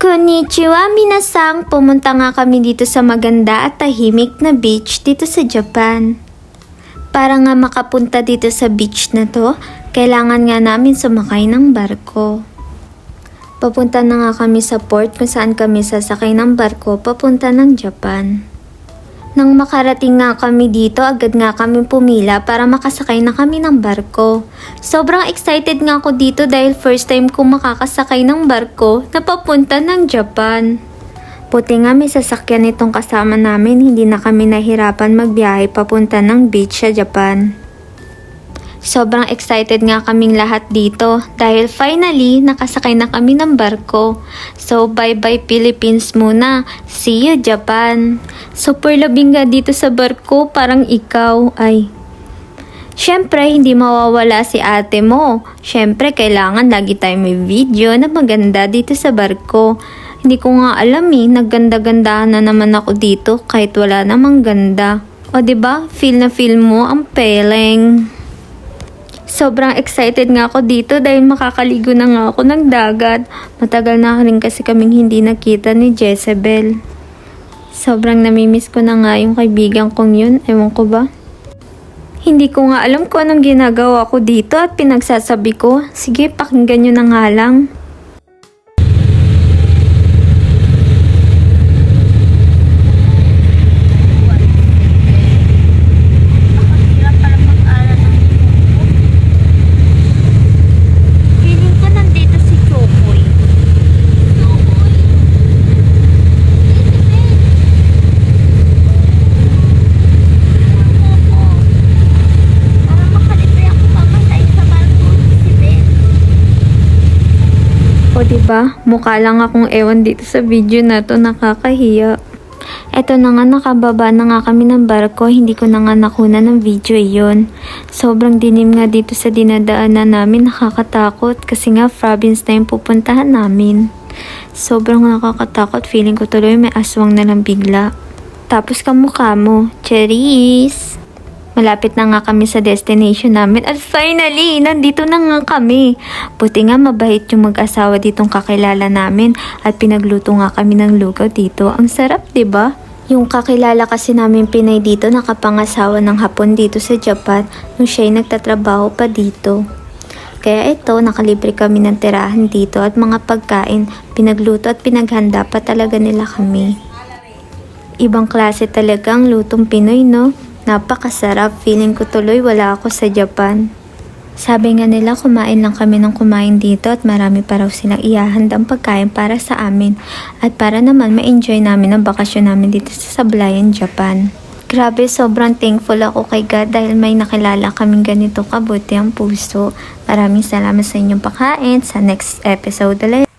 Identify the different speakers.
Speaker 1: Konnichiwa minasang, pumunta nga kami dito sa maganda at tahimik na beach dito sa Japan. Para nga makapunta dito sa beach na to, kailangan nga namin sumakay ng barko. Papunta na nga kami sa port kung saan kami sasakay ng barko papunta ng Japan. Nang makarating nga kami dito, agad nga kami pumila para makasakay na kami ng barko. Sobrang excited nga ako dito dahil first time kong makakasakay ng barko na papunta ng Japan. Buti nga may sasakyan itong kasama namin, hindi na kami nahirapan magbiyahe papunta ng beach sa Japan. Sobrang excited nga kaming lahat dito dahil finally nakasakay na kami ng barko. So bye bye Philippines muna. See you Japan. Super labing nga dito sa barko, parang ikaw ay. Syempre hindi mawawala si ate mo. Syempre kailangan lagi tayo may video na maganda dito sa barko. Hindi ko nga alam nagganda-gandahan na naman ako dito kahit wala namang ganda. O diba, feel na feel mo ang peleng. Sobrang excited nga ako dito dahil makakaligo na nga ako ng dagat. Matagal na rin kasi kaming hindi nakita ni Jezebel. Sobrang namimiss ko na nga yung kaibigan kong yun, ewan ko ba? Hindi ko nga alam kung anong ginagawa ko dito at pinagsasabi ko, sige pakinggan nyo na nga lang. O diba, mukha lang akong ewan dito sa video na to, nakakahiya. Eto na nga, nakababa na nga kami ng barko, hindi ko na nga nakuna ng video yon. Sobrang dilim nga dito sa dinadaanan namin, nakakatakot kasi nga province na yung pupuntahan namin. Sobrang nakakatakot, feeling ko tuloy may aswang na lang bigla. Tapos kamukha mo, Cherise! Malapit na nga kami sa destination namin at finally, nandito na nga kami. Buti nga mabait yung mag-asawa ditong kakilala namin at pinagluto nga kami ng lugaw dito. Ang sarap, 'di ba? Yung kakilala kasi namin Pinay dito nakapangasawa ng Hapon dito sa Japan nung siya'y nagtatrabaho pa dito. Kaya ito, nakalibre kami ng tirahan dito at mga pagkain, pinagluto at pinaghanda pa talaga nila kami. Ibang klase talaga ang lutong Pinoy, no? Napakasarap, feeling ko tuloy wala ako sa Japan. Sabi nga nila kumain lang kami ng kumain dito at marami pa raw silang ihahandang pagkain para sa amin at para naman ma-enjoy namin ang bakasyon namin dito sa Sablayan, Japan. Grabe, sobrang thankful ako kay God dahil may nakilala kaming ganito kabuti ang puso. Maraming salamat sa inyong pagkain. Sa next episode ulit.